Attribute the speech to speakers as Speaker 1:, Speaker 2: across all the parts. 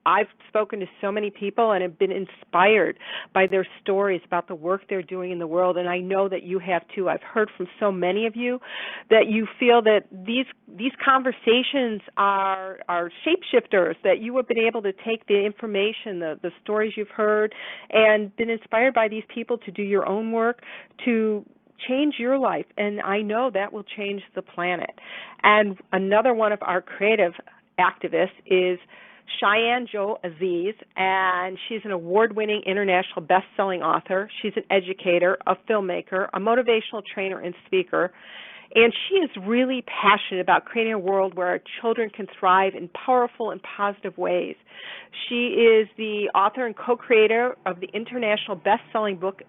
Speaker 1: I've spoken to so many people and have been inspired by their stories about the work they're doing in the world, and I know that you have too. I've heard from so many of you that you feel that these conversations are shapeshifters, that you have been able to take the information, the stories you've heard, and been inspired by these people to do your own work, to change your life, and I know that will change the planet. And another one of our creative activists is Shajen Joy Aziz, and she's an award-winning international best-selling author. She's an educator, a filmmaker, a motivational trainer, and speaker. And she is really passionate about creating a world where our children can thrive in powerful and positive ways. She is the author and co-creator of the international best-selling book,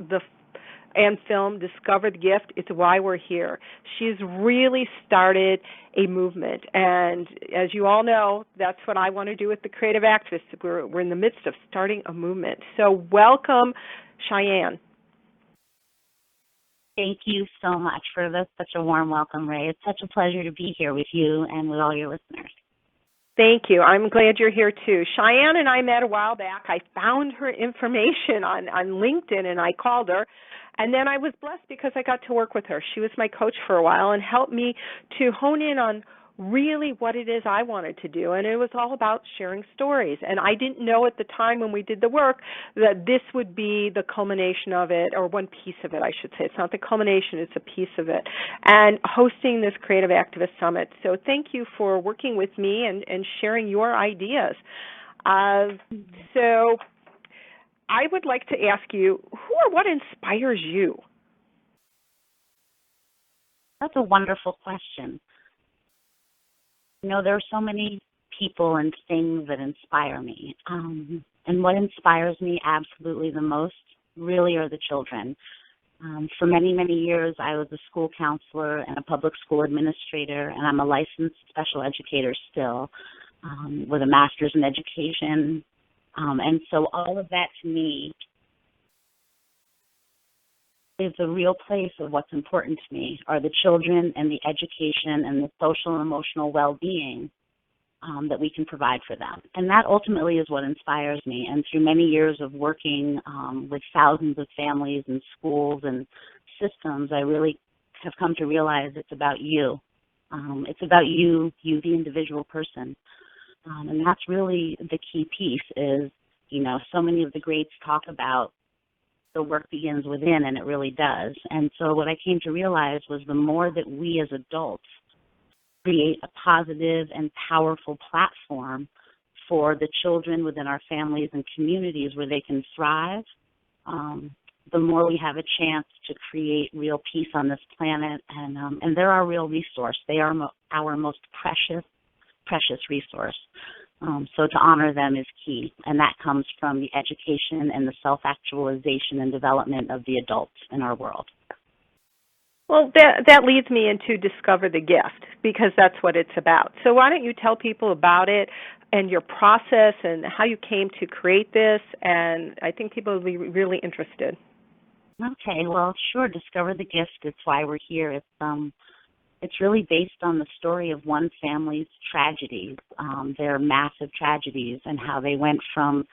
Speaker 1: and film, Discover the Gift, It's Why We're Here. She's really started a movement, and as you all know, that's what I want to do with the Creative Activists. We're in the midst of starting a movement. So welcome, Shajen.
Speaker 2: Thank you so much for such a warm welcome, Ray. It's such a pleasure to be here with you and with all your listeners.
Speaker 1: Thank you. I'm glad you're here too. Shajen and I met a while back. I found her information on LinkedIn and I called her. And then I was blessed because I got to work with her. She was my coach for a while and helped me to hone in on really what it is I wanted to do. And it was all about sharing stories. And I didn't know at the time when we did the work that this would be the culmination of it, or one piece of it, I should say. It's not the culmination, it's a piece of it. And hosting this Creative Activist Summit. So thank you for working with me and sharing your ideas. So I would like to ask you, who or what inspires you?
Speaker 2: That's a wonderful question. You know, there are so many people and things that inspire me. And what inspires me absolutely the most really are the children. For many, many years, I was a school counselor and a public school administrator, and I'm a licensed special educator still with a master's in education. And so all of that to me is the real place of what's important to me are the children and the education and the social and emotional well-being that we can provide for them. And that ultimately is what inspires me. And through many years of working with thousands of families and schools and systems, I really have come to realize it's about you. It's about you, the individual person. And that's really the key piece is, you know, so many of the greats talk about the work begins within, and it really does. And so what I came to realize was the more that we as adults create a positive and powerful platform for the children within our families and communities where they can thrive, the more we have a chance to create real peace on this planet. And they're our real resource. They are our most precious resource. So to honor them is key, and that comes from the education and the self-actualization and development of the adults in our world.
Speaker 1: Well, that leads me into Discover the Gift, because that's what it's about. So why don't you tell people about it and your process and how you came to create this, and I think people will be really interested.
Speaker 2: Okay, well, sure, Discover the Gift, it's why we're here. It's really based on the story of one family's tragedies, their massive tragedies, and how they went from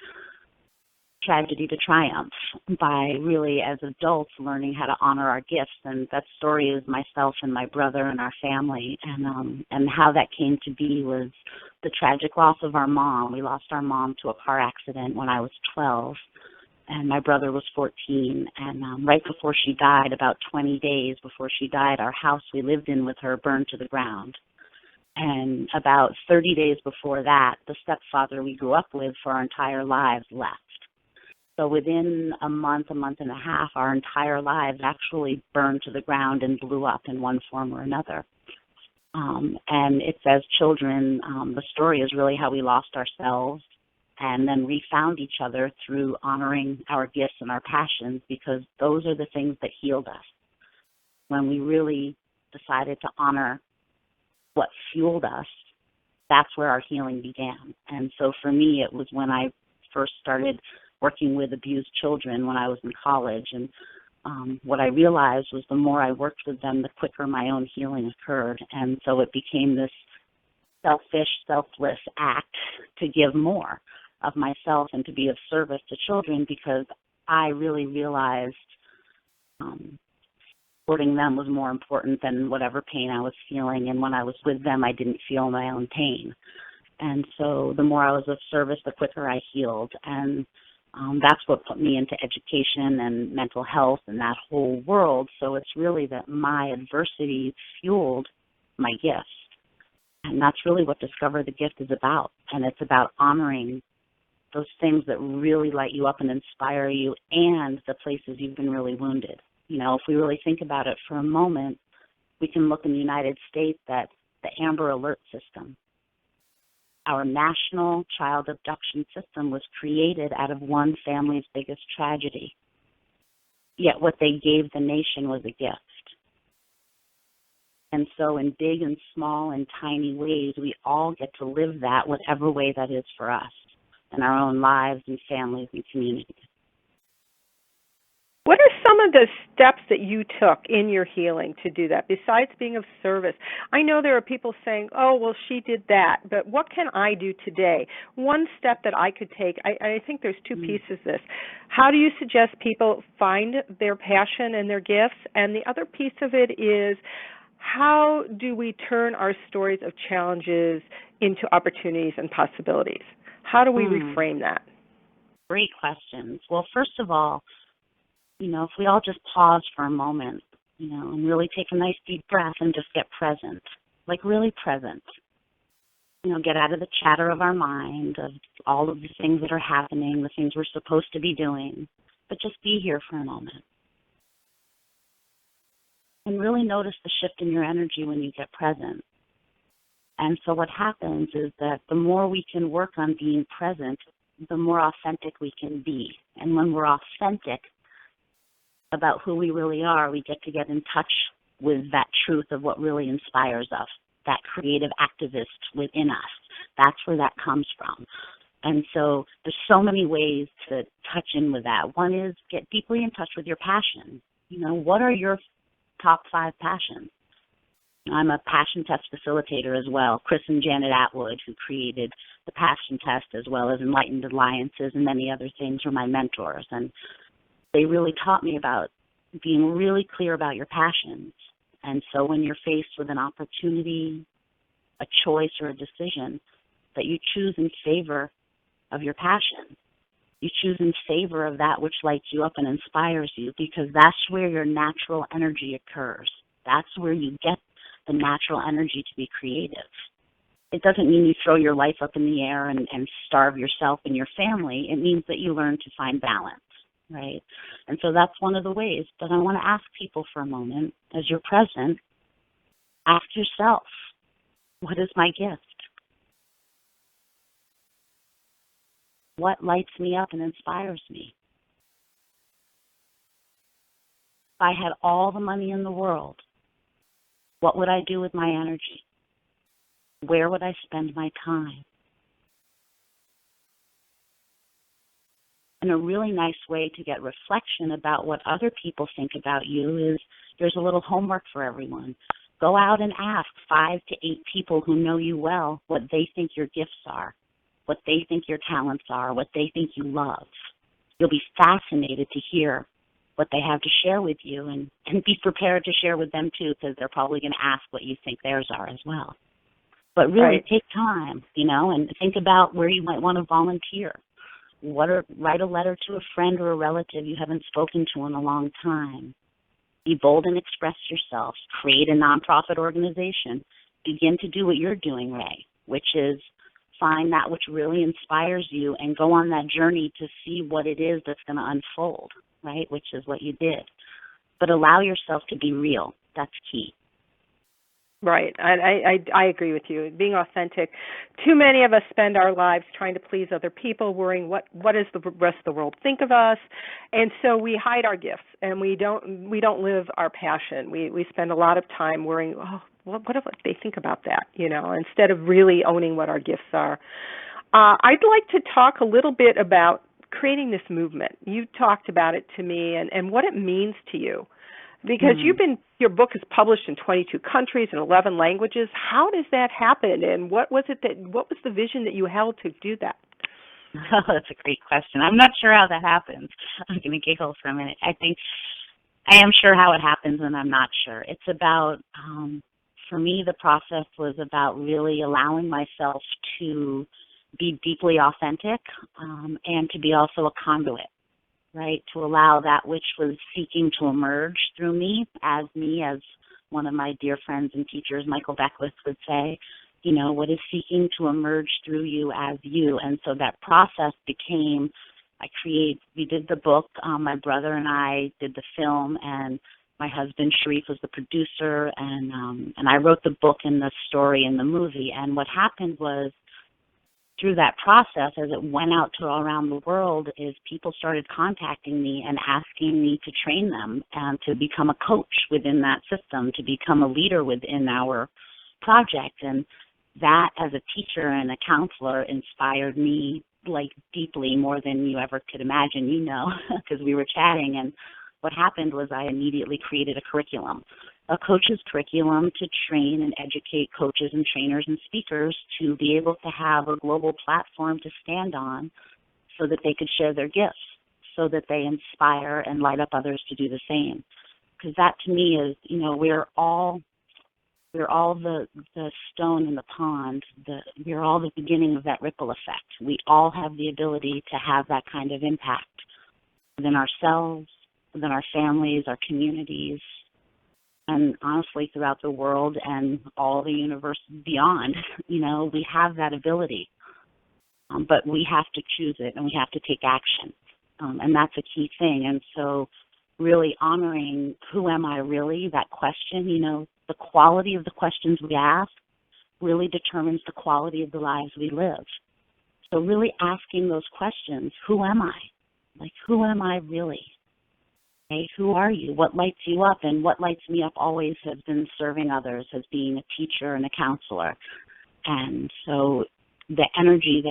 Speaker 2: tragedy to triumph by really, as adults, learning how to honor our gifts. And that story is myself and my brother and our family. And how that came to be was the tragic loss of our mom. We lost our mom to a car accident when I was 12. And my brother was 14, and right before she died, about 20 days before she died, our house we lived in with her burned to the ground. And about 30 days before that, the stepfather we grew up with for our entire lives left. So within a month and a half, our entire lives actually burned to the ground and blew up in one form or another. And it's as children, the story is really how we lost ourselves and then we found each other through honoring our gifts and our passions, because those are the things that healed us. When we really decided to honor what fueled us, that's where our healing began. And so for me, it was when I first started working with abused children when I was in college. And what I realized was the more I worked with them, the quicker my own healing occurred. And so it became this selfish, selfless act to give more. of myself and to be of service to children, because I really realized supporting them was more important than whatever pain I was feeling. And when I was with them, I didn't feel my own pain. And so the more I was of service, the quicker I healed. And that's what put me into education and mental health and that whole world. So it's really that my adversity fueled my gifts. And that's really what Discover the Gift is about. And it's about honoring those things that really light you up and inspire you, and the places you've been really wounded. You know, if we really think about it for a moment, we can look in the United States at the Amber Alert system. Our national child abduction system was created out of one family's biggest tragedy. Yet what they gave the nation was a gift. And so in big and small and tiny ways, we all get to live that, whatever way that is for us, in our own lives and families and communities.
Speaker 1: What are some of the steps that you took in your healing to do that, besides being of service? I know there are people saying, oh, well, she did that, but what can I do today? One step that I could take, I think there's two pieces to this. How do you suggest people find their passion and their gifts? And the other piece of it is, how do we turn our stories of challenges into opportunities and possibilities? How do we reframe that?
Speaker 2: Great questions. Well, first of all, you know, if we all just pause for a moment, you know, and really take a nice deep breath and just get present, like really present. You know, get out of the chatter of our mind, of all of the things that are happening, the things we're supposed to be doing, but just be here for a moment. And really notice the shift in your energy when you get present. And so what happens is that the more we can work on being present, the more authentic we can be. And when we're authentic about who we really are, we get in touch with that truth of what really inspires us, that creative activist within us. That's where that comes from. And so there's so many ways to touch in with that. One is get deeply in touch with your passion. You know, what are your top 5 passions? I'm a passion test facilitator as well. Chris and Janet Atwood, who created the passion test as well as Enlightened Alliances and many other things, were my mentors. And they really taught me about being really clear about your passions. And so when you're faced with an opportunity, a choice, or a decision, that you choose in favor of your passion. You choose in favor of that which lights you up and inspires you, because that's where your natural energy occurs. That's where you get the natural energy to be creative. It doesn't mean you throw your life up in the air and starve yourself and your family. It means that you learn to find balance, right? And so that's one of the ways. But I want to ask people for a moment, as you're present, ask yourself, what is my gift? What lights me up and inspires me? If I had all the money in the world, what would I do with my energy? Where would I spend my time? And a really nice way to get reflection about what other people think about you is there's a little homework for everyone. Go out and ask 5 to 8 people who know you well what they think your gifts are, what they think your talents are, what they think you love. You'll be fascinated to hear what they have to share with you, and be prepared to share with them too, because they're probably going to ask what you think theirs are as well. But really take time, you know, and think about where you might want to volunteer. Write a letter to a friend or a relative you haven't spoken to in a long time. Be bold and express yourself. Create a nonprofit organization. Begin to do what you're doing, Ray, which is find that which really inspires you and go on that journey to see what it is that's going to unfold, right, which is what you did. But allow yourself to be real. That's key.
Speaker 1: Right. I agree with you. Being authentic. Too many of us spend our lives trying to please other people, worrying what does the rest of the world think of us, and so we hide our gifts and we don't live our passion. We spend a lot of time worrying, oh, what do they think about that, you know, instead of really owning what our gifts are. I'd like to talk a little bit about creating this movement. You talked about it to me and what it means to you. Because your book is published in 22 countries and 11 languages. How does that happen? And what was the vision that you held to do that?
Speaker 2: Oh, that's a great question. I'm not sure how that happens. I'm going to giggle for a minute. I think I am sure how it happens, and I'm not sure. It's about, for me, the process was about really allowing myself to be deeply authentic, and to be also a conduit, right? To allow that which was seeking to emerge through me, as one of my dear friends and teachers, Michael Beckwith, would say, what is seeking to emerge through you as you. And so that process became, we did the book, my brother and I did the film, and my husband Sharif was the producer, and I wrote the book and the story and the movie. And what happened was, through that process, as it went out to all around the world, is people started contacting me and asking me to train them and to become a coach within that system, to become a leader within our project. And that, as a teacher and a counselor, inspired me deeply, more than you ever could imagine, because we were chatting. And what happened was I immediately created a curriculum, a coach's curriculum to train and educate coaches and trainers and speakers to be able to have a global platform to stand on so that they could share their gifts, so that they inspire and light up others to do the same. Because that, to me, is, we're all the stone in the pond. We're all the beginning of that ripple effect. We all have the ability to have that kind of impact within ourselves, within our families, our communities, and honestly throughout the world and all the universe beyond. We have that ability, but we have to choose it and we have to take action, and that's a key thing. And so really honoring who am I really, that question, the quality of the questions we ask really determines the quality of the lives we live. So really asking those questions, who am I? Who am I really? Okay, who are you? What lights you up? And what lights me up always has been serving others, as being a teacher and a counselor. And so the energy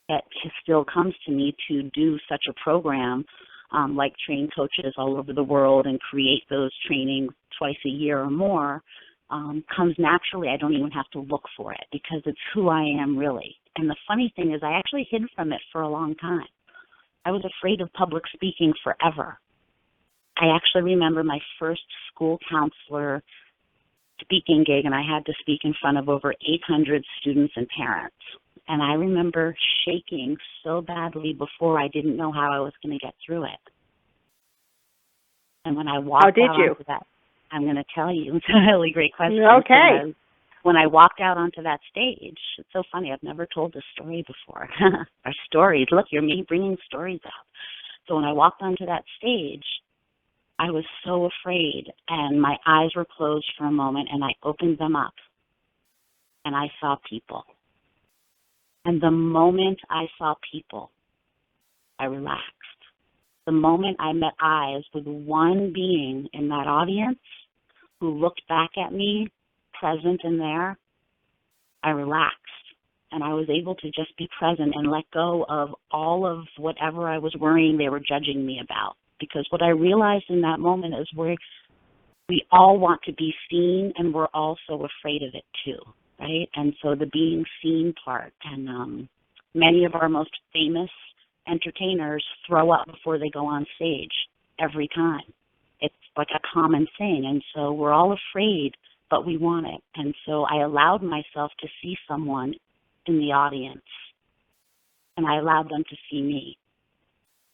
Speaker 2: that still comes to me to do such a program, like train coaches all over the world and create those trainings twice a year or more, comes naturally. I don't even have to look for it, because it's who I am really. And the funny thing is, I actually hid from it for a long time. I was afraid of public speaking forever. I actually remember my first school counselor speaking gig, and I had to speak in front of over 800 students and parents. And I remember shaking so badly before I didn't know how I was going to get through it. And when I walked onto that, I'm going to tell you, it's a really great question.
Speaker 1: Okay.
Speaker 2: When I walked out onto that stage, it's so funny, I've never told this story before. Our stories, look, you're me bringing stories out. So when I walked onto that stage, I was so afraid, and my eyes were closed for a moment, and I opened them up, and I saw people. And the moment I saw people, I relaxed. The moment I met eyes with one being in that audience who looked back at me, present and there, I relaxed. And I was able to just be present and let go of all of whatever I was worrying they were judging me about. Because what I realized in that moment is we all want to be seen, and we're all so afraid of it too, right? And so the being seen part, and many of our most famous entertainers throw up before they go on stage every time. It's like a common thing. And so we're all afraid, but we want it. And so I allowed myself to see someone in the audience, and I allowed them to see me,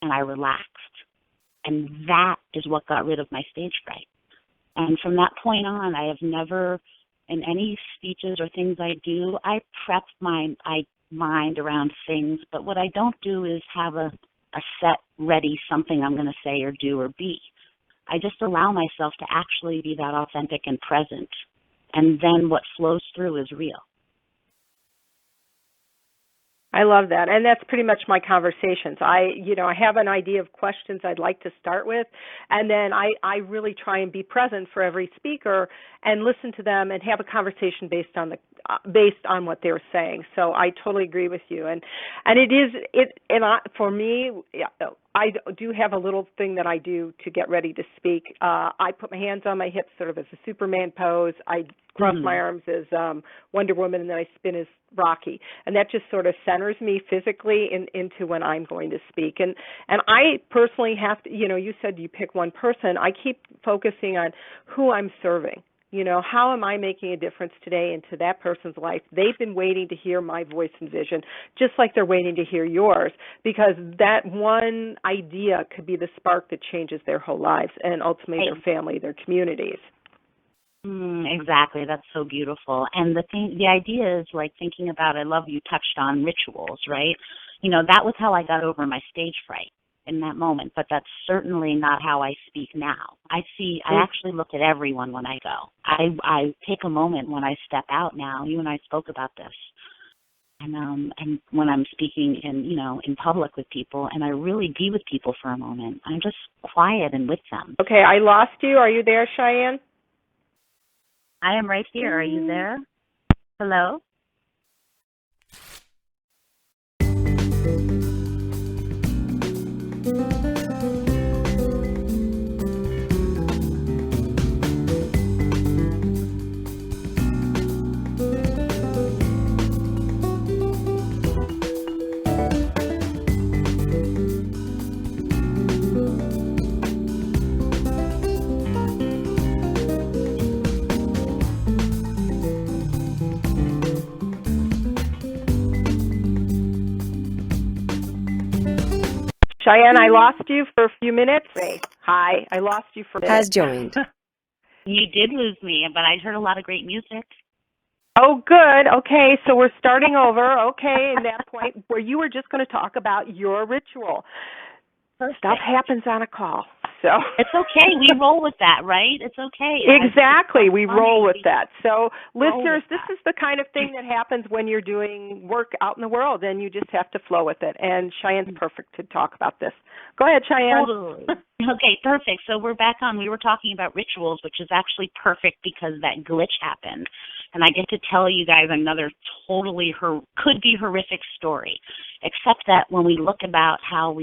Speaker 2: and I relaxed. And that is what got rid of my stage fright. And from that point on, I have never, in any speeches or things I do, I prep my mind around things, but what I don't do is have a set ready something I'm going to say or do or be. I just allow myself to actually be that authentic and present, and then what flows through is real.
Speaker 1: I love that, and that's pretty much my conversations. I have an idea of questions I'd like to start with, and then I really try and be present for every speaker and listen to them and have a conversation based on what they're saying. So I totally agree with you, for me, I do have a little thing that I do to get ready to speak. I put my hands on my hips sort of as a Superman pose. I cross my arms as Wonder Woman, and then I spin as Rocky. And that just sort of centers me physically into when I'm going to speak. And I personally have to, you said you pick one person. I keep focusing on who I'm serving. How am I making a difference today into that person's life? They've been waiting to hear my voice and vision, just like they're waiting to hear yours, because that one idea could be the spark that changes their whole lives and ultimately their family, their communities.
Speaker 2: Exactly. That's so beautiful. And the idea is like thinking about, I love you touched on rituals, right? That was how I got over my stage fright in that moment, but that's certainly not how I speak now. I actually look at everyone when I go. I take a moment when I step out now. You and I spoke about this. And when I'm speaking in public with people, and I really be with people for a moment, I'm just quiet and with them.
Speaker 1: Okay, I lost you. Are you there, Cheyenne?
Speaker 2: I am right here. Are you there? Hello?
Speaker 1: Cheyenne, I lost you for a few minutes. Hi, I lost you for a minute.
Speaker 3: Has joined.
Speaker 2: You did lose me, but I heard a lot of great music.
Speaker 1: Oh, good. Okay, so we're starting over. Okay, in that point where you were just going to talk about your ritual.
Speaker 2: Perfect.
Speaker 1: Stuff happens on a call. So
Speaker 2: it's okay. We roll with that, right? It's okay.
Speaker 1: Exactly. We roll with that. So, listeners, this is the kind of thing that happens when you're doing work out in the world, and you just have to flow with it. And Cheyenne's perfect to talk about this. Go ahead, Cheyenne.
Speaker 2: Totally. Okay, perfect. So we're back on. We were talking about rituals, which is actually perfect because that glitch happened. And I get to tell you guys another totally could be horrific story, except that when we look about how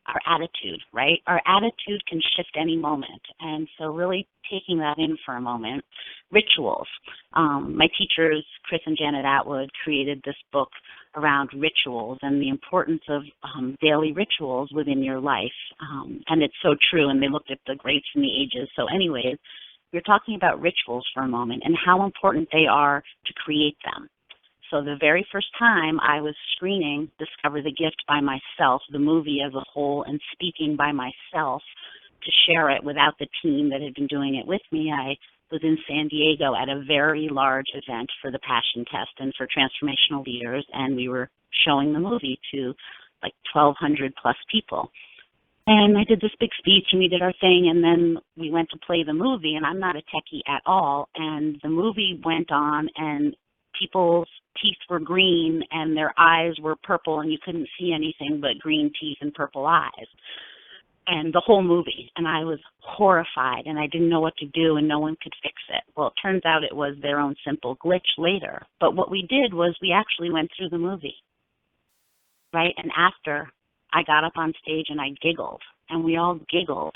Speaker 2: our attitude, right? Our attitude can shift any moment. And so really taking that in for a moment, rituals. My teachers, Chris and Janet Atwood, created this book around rituals and the importance of daily rituals within your life. And it's so true, and they looked at the greats and the ages. So anyways, we're talking about rituals for a moment and how important they are to create them. So the very first time I was screening Discover the Gift by myself, the movie as a whole, and speaking by myself to share it without the team that had been doing it with me, I was in San Diego at a very large event for the Passion Test and for transformational leaders, and we were showing the movie to like 1,200 plus people. And I did this big speech, and we did our thing, and then we went to play the movie, and I'm not a techie at all, and the movie went on, and people's teeth were green and their eyes were purple and you couldn't see anything but green teeth and purple eyes. And the whole movie. And I was horrified and I didn't know what to do and no one could fix it. Well, it turns out it was their own simple glitch later. But what we did was we actually went through the movie, right? And after, I got up on stage and I giggled and we all giggled.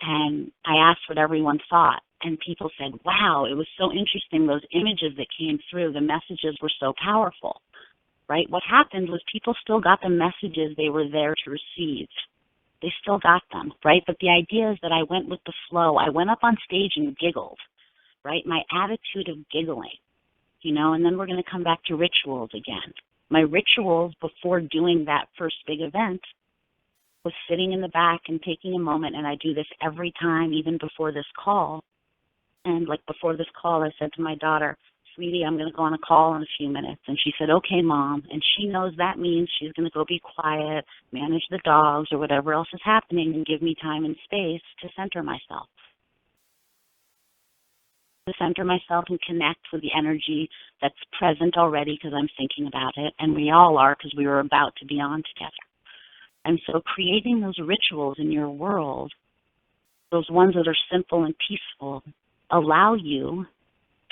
Speaker 2: And I asked what everyone thought. And people said, wow, it was so interesting, those images that came through, the messages were so powerful, right? What happened was people still got the messages they were there to receive. They still got them, right? But the idea is that I went with the flow. I went up on stage and giggled, right? My attitude of giggling, and then we're going to come back to rituals again. My rituals before doing that first big event was sitting in the back and taking a moment, and I do this every time, even before this call. And like before this call, I said to my daughter, sweetie, I'm going to go on a call in a few minutes. And she said, okay, Mom. And she knows that means she's going to go be quiet, manage the dogs or whatever else is happening and give me time and space to center myself. To center myself and connect with the energy that's present already because I'm thinking about it. And we all are because we were about to be on together. And so creating those rituals in your world, those ones that are simple and peaceful, allow you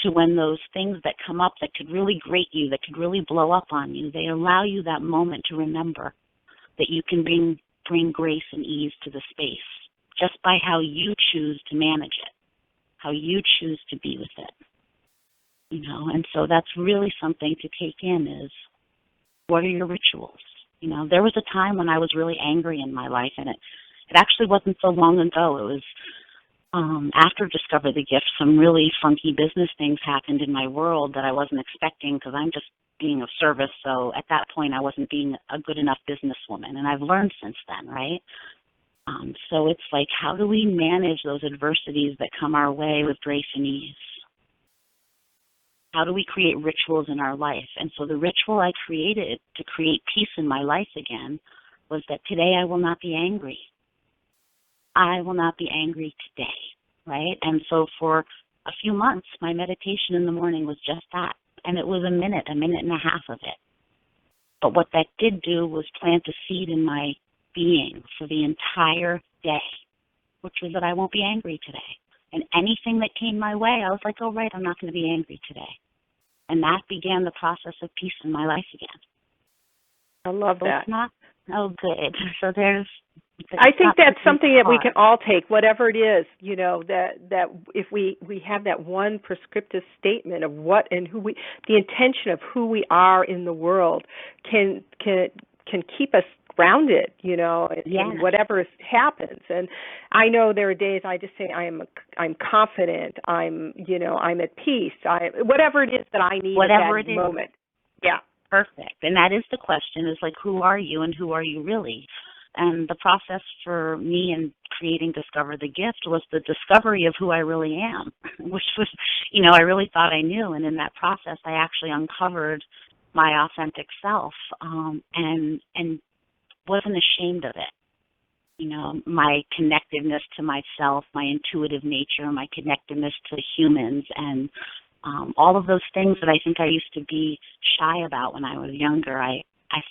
Speaker 2: to, when those things that come up that could really grate you, that could really blow up on you, they allow you that moment to remember that you can bring bring grace and ease to the space just by how you choose to manage it, how you choose to be with it. And so that's really something to take in is, what are your rituals? There was a time when I was really angry in my life, and it actually wasn't so long ago. It was after Discover the Gift, some really funky business things happened in my world that I wasn't expecting because I'm just being of service. So at that point, I wasn't being a good enough businesswoman, and I've learned since then, right? So it's like, how do we manage those adversities that come our way with grace and ease? How do we create rituals in our life? And so the ritual I created to create peace in my life again was that today I will not be angry. I will not be angry today, right? And so for a few months, my meditation in the morning was just that. And it was a minute and a half of it. But what that did do was plant a seed in my being for the entire day, which was that I won't be angry today. And anything that came my way, I was like, oh, right, I'm not going to be angry today. And that began the process of peace in my life again.
Speaker 1: I love that.
Speaker 2: It's not, oh, good. So
Speaker 1: I think that's something that we can all take, whatever it is, that if we have that one prescriptive statement of what and who the intention of who we are in the world can keep us grounded, in whatever happens. And I know there are days I just say I'm confident, I'm at peace, whatever it is that I need at that moment. Yeah.
Speaker 2: Perfect. And that is the question, is like, who are you and who are you really? And the process for me in creating Discover the Gift was the discovery of who I really am, which was, I really thought I knew. And in that process, I actually uncovered my authentic self and wasn't ashamed of it. My connectiveness to myself, my intuitive nature, my connectiveness to humans, and all of those things that I think I used to be shy about when I was younger, I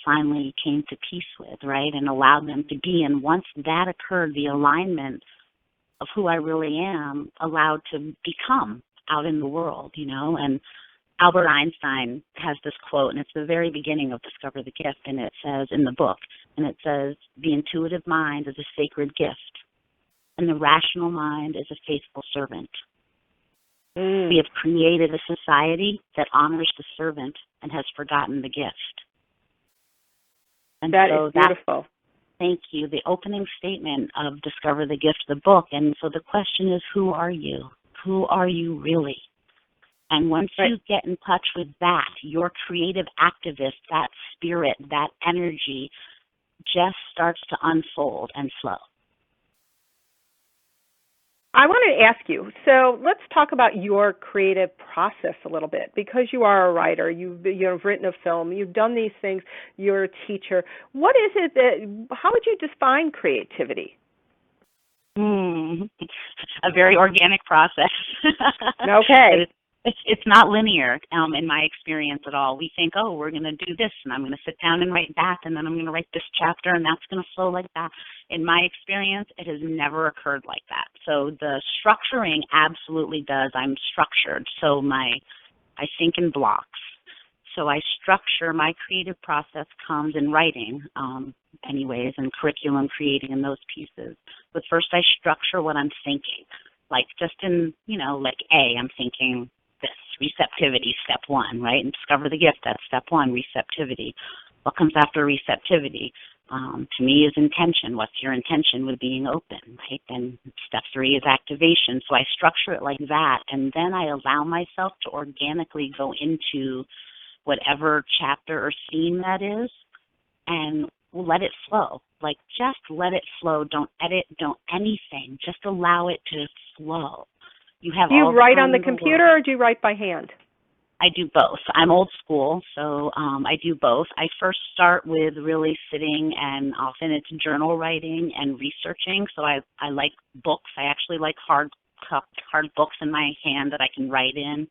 Speaker 2: finally came to peace with, right, and allowed them to be. And once that occurred, the alignment of who I really am allowed to become out in the world, And Albert Einstein has this quote, and it's the very beginning of Discover the Gift, and it says in the book, and it says, the intuitive mind is a sacred gift, and the rational mind is a faithful servant. We have created a society that honors the servant and has forgotten the gift. And
Speaker 1: that
Speaker 2: so
Speaker 1: is beautiful.
Speaker 2: Thank you. The opening statement of Discover the Gift, the book. And so the question is, who are you? Who are you really? And once you get in touch with that, your creative activist, that spirit, that energy just starts to unfold and flow.
Speaker 1: I wanted to ask you, so let's talk about your creative process a little bit, because you are a writer, you've written a film, you've done these things, you're a teacher. What is it how would you define creativity?
Speaker 2: A very organic process.
Speaker 1: Okay.
Speaker 2: It's not linear in my experience at all. We think, oh, we're going to do this, and I'm going to sit down and write that, and then I'm going to write this chapter, and that's going to flow like that. In my experience, it has never occurred like that. So the structuring absolutely does. I'm structured. So I think in blocks. So I structure, my creative process comes in writing, anyways, and curriculum creating and those pieces. But first I structure what I'm thinking. Like just in, like I'm thinking this, receptivity, step one, right? And Discover the Gift, that's step one, receptivity. What comes after receptivity? To me is intention. What's your intention with being open, right? And step three is activation. So I structure it like that, and then I allow myself to organically go into whatever chapter or scene that is, and let it flow. Like, just let it flow. Don't edit, don't anything. Just allow it to flow. Do
Speaker 1: you write on the computer or do you write by hand?
Speaker 2: I do both. I'm old school, so I do both. I first start with really sitting, and often it's journal writing and researching. So I like books. I actually like hard books in my hand that I can write in,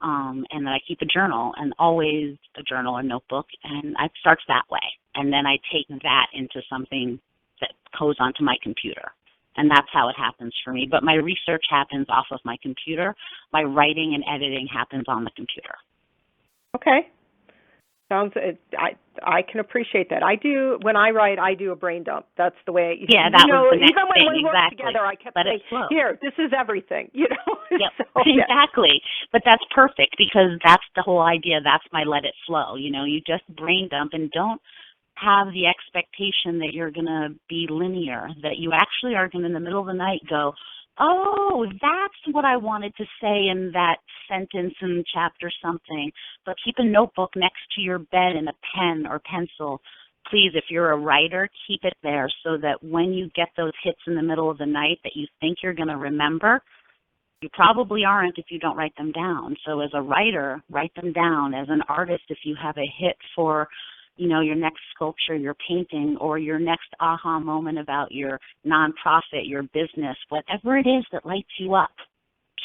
Speaker 2: and that I keep a journal, and always a journal or notebook, and it starts that way. And then I take that into something that goes onto my computer. And that's how it happens for me. But my research happens off of my computer. My writing and editing happens on the computer.
Speaker 1: Okay. Sounds. I can appreciate that. I do when I write. I do a brain dump. That's the way.
Speaker 2: Yeah, that was the next
Speaker 1: even when
Speaker 2: thing,
Speaker 1: we worked
Speaker 2: exactly.
Speaker 1: together, I kept
Speaker 2: Let it
Speaker 1: saying,
Speaker 2: flow.
Speaker 1: "Here, this is everything."
Speaker 2: Yep,
Speaker 1: So, yeah.
Speaker 2: exactly. But that's perfect because that's the whole idea. That's my let it flow. You just brain dump and don't have the expectation that you're going to be linear, that you actually are going to, in the middle of the night, go, oh, that's what I wanted to say in that sentence in chapter something. But keep a notebook next to your bed and a pen or pencil. Please, if you're a writer, keep it there so that when you get those hits in the middle of the night that you think you're going to remember, you probably aren't if you don't write them down. So as a writer, write them down. As an artist, if you have a hit for, your next sculpture, your painting, or your next aha moment about your nonprofit, your business, whatever it is that lights you up,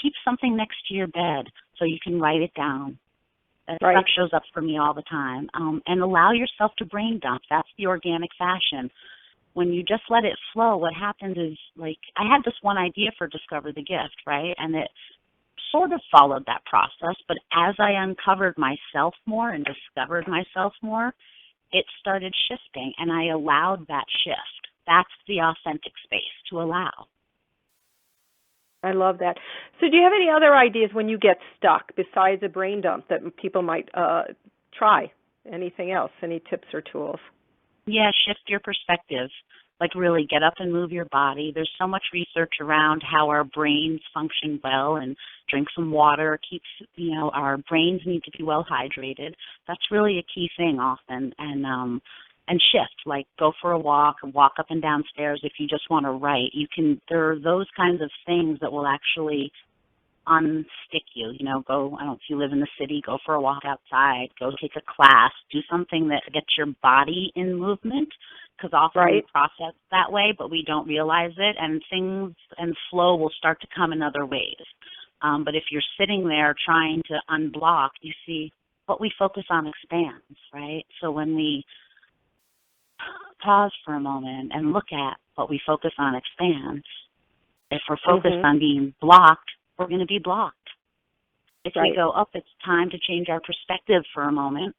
Speaker 2: keep something next to your bed so you can write it down. That
Speaker 1: Right.
Speaker 2: stuff shows up for me all the time. And allow yourself to brain dump. That's the organic fashion. When you just let it flow, what happens is, like, I had this one idea for Discover the Gift, right? And it sort of followed that process. But as I uncovered myself more and discovered myself more, it started shifting, and I allowed that shift. That's the authentic space to allow.
Speaker 1: I love that. So do you have any other ideas when you get stuck besides a brain dump that people might try? Anything else? Any tips or tools?
Speaker 2: Yeah, shift your perspective. Like, really get up and move your body. There's so much research around how our brains function well, and drink some water keeps, our brains need to be well hydrated. That's really a key thing often. And shift, like go for a walk up and down stairs if you just want to write. There are those kinds of things that will actually unstick you. Go, I don't know if you live in the city, go for a walk outside, go take a class, do something that gets your body in movement, because often we process that way, but we don't realize it, and things and flow will start to come in other ways. But if you're sitting there trying to unblock, you see what we focus on expands, right? So when we pause for a moment and look at what we focus on expands, if we're focused on being blocked, we're going to be blocked. If we go, it's time to change our perspective for a moment,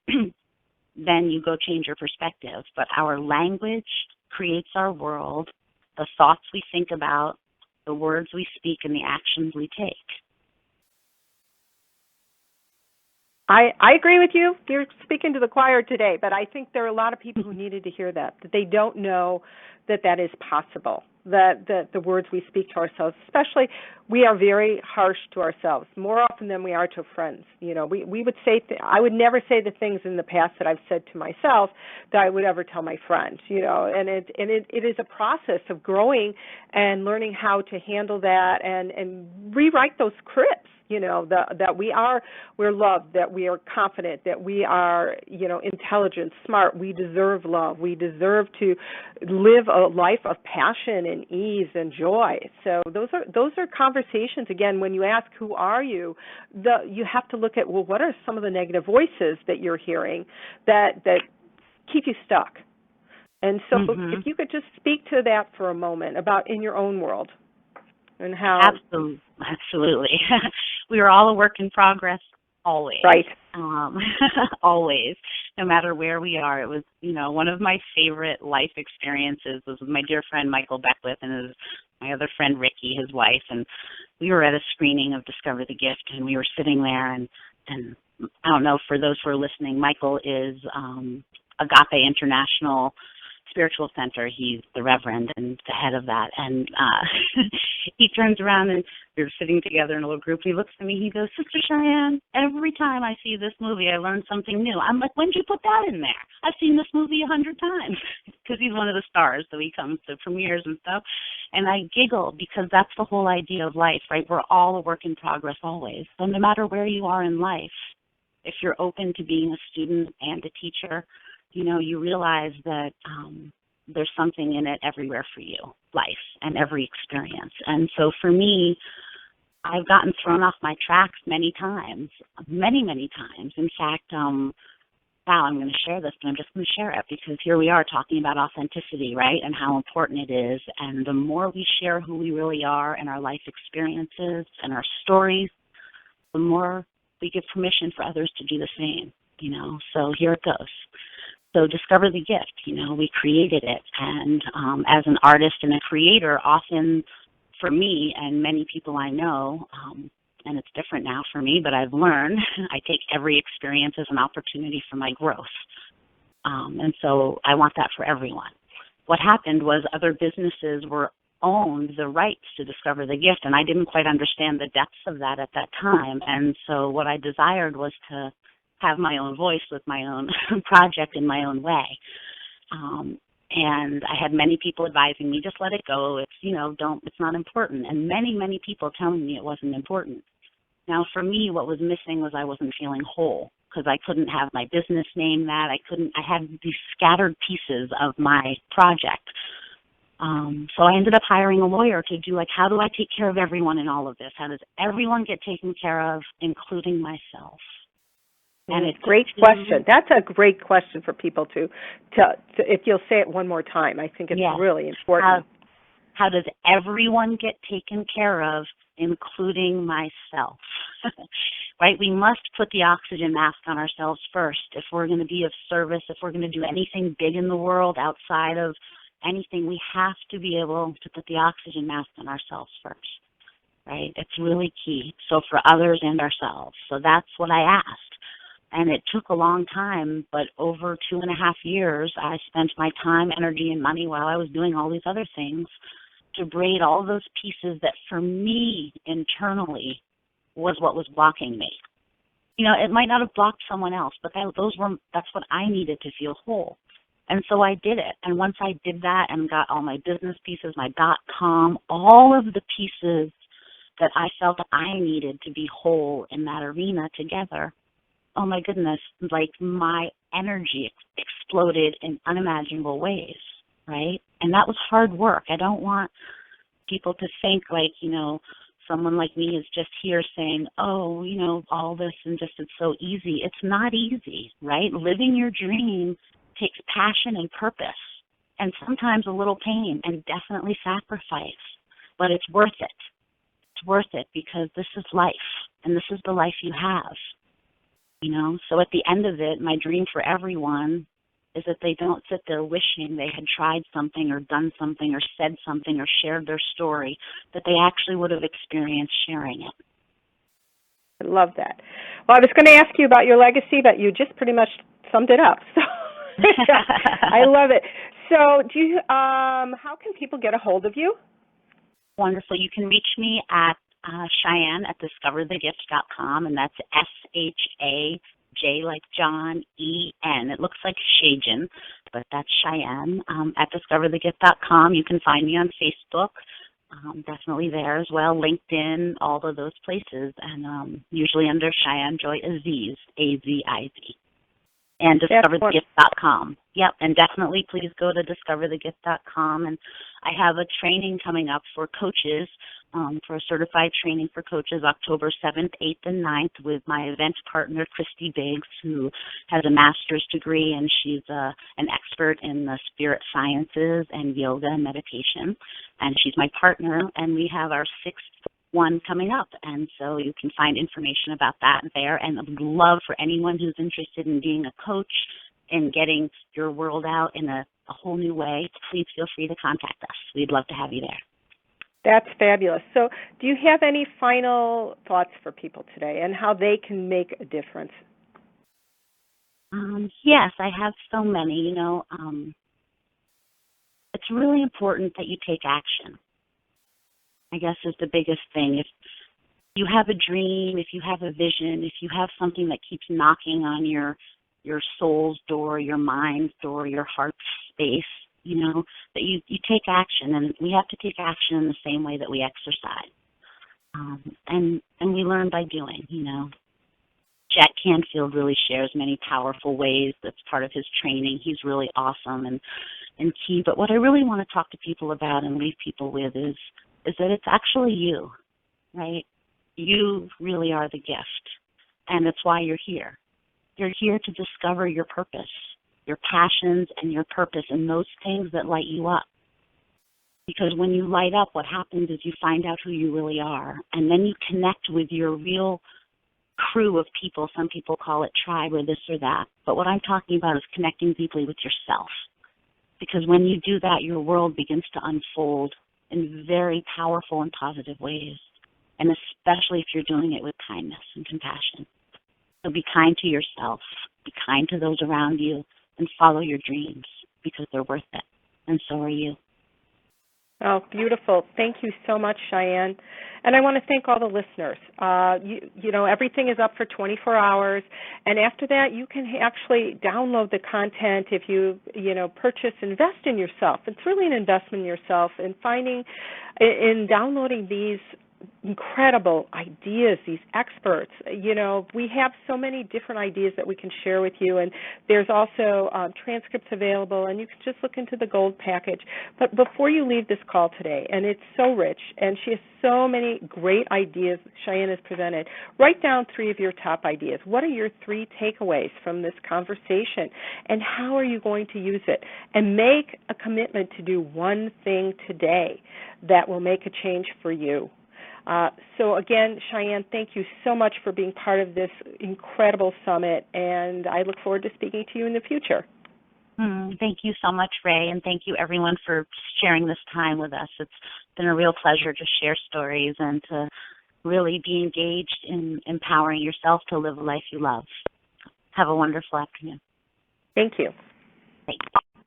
Speaker 2: then you go change your perspective. But our language creates our world, the thoughts we think about, the words we speak, and the actions we take.
Speaker 1: I agree with you. You're speaking to the choir today, but I think there are a lot of people who needed to hear that they don't know that is possible, that the words we speak to ourselves, especially, we are very harsh to ourselves, more often than we are to friends. We would say, I would never say the things in the past that I've said to myself that I would ever tell my friend, and it is a process of growing and learning how to handle that and rewrite those scripts. That we're loved, that we are confident, that we are, intelligent, smart. We deserve love. We deserve to live a life of passion and ease and joy. So those are conversations. Again, when you ask, who are you? You have to look at, well, what are some of the negative voices that you're hearing that keep you stuck? And so if you could just speak to that for a moment about in your own world. And how
Speaker 2: absolutely. We are all a work in progress, always.
Speaker 1: Right.
Speaker 2: Always, no matter where we are. It was, one of my favorite life experiences was with my dear friend Michael Beckwith and my other friend Ricky, his wife, and we were at a screening of Discover the Gift, and we were sitting there, and I don't know, for those who are listening, Michael is Agape International Spiritual Center. He's the reverend and the head of that. And he turns around, and we were sitting together in a little group. He looks at me. He goes, Sister Cheyenne, every time I see this movie, I learn something new. I'm like, when did you put that in there? I've seen this movie 100 times, because he's one of the stars, so he comes to premieres and stuff. And I giggle, because that's the whole idea of life, right? We're all a work in progress always. So no matter where you are in life, if you're open to being a student and a teacher, you realize that there's something in it everywhere for you, life and every experience. And so for me, I've gotten thrown off my tracks many times, many, many times. In fact, I'm going to share this, but I'm just going to share it because here we are talking about authenticity, right, and how important it is. And the more we share who we really are and our life experiences and our stories, the more we give permission for others to do the same. So here it goes. So discover the gift, we created it. And as an artist and a creator, often for me and many people I know, and it's different now for me, but I've learned I take every experience as an opportunity for my growth. And so I want that for everyone. What happened was other businesses were owned the rights to discover the gift, and I didn't quite understand the depths of that at that time. And so what I desired was to have my own voice with my own project in my own way. And I had many people advising me, just let it go. It's, it's not important. And many, many people telling me it wasn't important. Now, for me, what was missing was I wasn't feeling whole because I couldn't have my business name that. I had these scattered pieces of my project. So I ended up hiring a lawyer to do, how do I take care of everyone in all of this? How does everyone get taken care of, including myself?
Speaker 1: And it's a great question. That's a great question for people to if you'll say it one more time. I think it's really important.
Speaker 2: How does everyone get taken care of, including myself? Right? We must put the oxygen mask on ourselves first if we're going to be of service, if we're going to do anything big in the world outside of anything. We have to be able to put the oxygen mask on ourselves first. Right? It's really key. So for others and ourselves. So that's what I asked. And it took a long time, but over 2.5 years, I spent my time, energy, and money while I was doing all these other things to braid all those pieces that for me internally was what was blocking me. It might not have blocked someone else, but that's what I needed to feel whole. And so I did it. And once I did that and got all my business pieces, my .com, all of the pieces that I felt I needed to be whole in that arena together, oh my goodness, my energy exploded in unimaginable ways, right? And that was hard work. I don't want people to think someone like me is just here saying, oh, all this and just it's so easy. It's not easy, right? Living your dream takes passion and purpose and sometimes a little pain and definitely sacrifice, but it's worth it. It's worth it because this is life and this is the life you have. So at the end of it, my dream for everyone is that they don't sit there wishing they had tried something or done something or said something or shared their story, that they actually would have experienced sharing it.
Speaker 1: I love that. Well, I was going to ask you about your legacy, but you just pretty much summed it up. So I love it. So do you, how can people get a hold of you?
Speaker 2: Wonderful. You can reach me at Shajen at discoverthegift.com, and that's SHAJ like John, EN. It looks like Shajen, but that's Shajen at discoverthegift.com. You can find me on Facebook, definitely there as well, LinkedIn, all of those places, and usually under Shajen Joy Aziz, AZIZ. And discoverthegift.com. Yep, and definitely please go to discoverthegift.com. And I have a training coming up for coaches, for a certified training for coaches, October 7th, 8th, and 9th with my event partner, Christy Biggs, who has a master's degree, and she's an expert in the spirit sciences and yoga and meditation. And she's my partner, and we have our 6th one coming up, and so you can find information about that there. And I would love for anyone who's interested in being a coach and getting your world out in a whole new way, please feel free to contact us. We'd love to have you there.
Speaker 1: That's fabulous. So do you have any final thoughts for people today and how they can make a difference?
Speaker 2: Yes, I have so many. It's really important that you take action, I guess, is the biggest thing. If you have a dream, if you have a vision, if you have something that keeps knocking on your soul's door, your mind's door, your heart's space, that you take action. And we have to take action in the same way that we exercise. And we learn by doing, Jack Canfield really shares many powerful ways. That's part of his training. He's really awesome and key. But what I really want to talk to people about and leave people with is that it's actually you, right? You really are the gift, and it's why you're here. You're here to discover your purpose, your passions and your purpose, and those things that light you up. Because when you light up, what happens is you find out who you really are, and then you connect with your real crew of people. Some people call it tribe or this or that. But what I'm talking about is connecting deeply with yourself. Because when you do that, your world begins to unfold in very powerful and positive ways, and especially if you're doing it with kindness and compassion. So be kind to yourself, be kind to those around you, and follow your dreams because they're worth it, and so are you.
Speaker 1: Oh, beautiful. Thank you so much, Shajen. And I want to thank all the listeners. You know, everything is up for 24 hours, and after that, you can actually download the content if purchase, invest in yourself. It's really an investment in yourself and in downloading these incredible ideas, these experts. You know, we have so many different ideas that we can share with you, and there's also transcripts available, and you can just look into the gold package. But before you leave this call today, and it's so rich, and she has so many great ideas Shajen has presented, write down 3 of your top ideas. What are your 3 takeaways from this conversation, and how are you going to use it? And make a commitment to do one thing today that will make a change for you. So again, Shajen, thank you so much for being part of this incredible summit, and I look forward to speaking to you in the future.
Speaker 2: Thank you so much, Ray, and thank you everyone for sharing this time with us. It's been a real pleasure to share stories and to really be engaged in empowering yourself to live a life you love. Have a wonderful afternoon.
Speaker 1: Thank you.
Speaker 2: Thanks.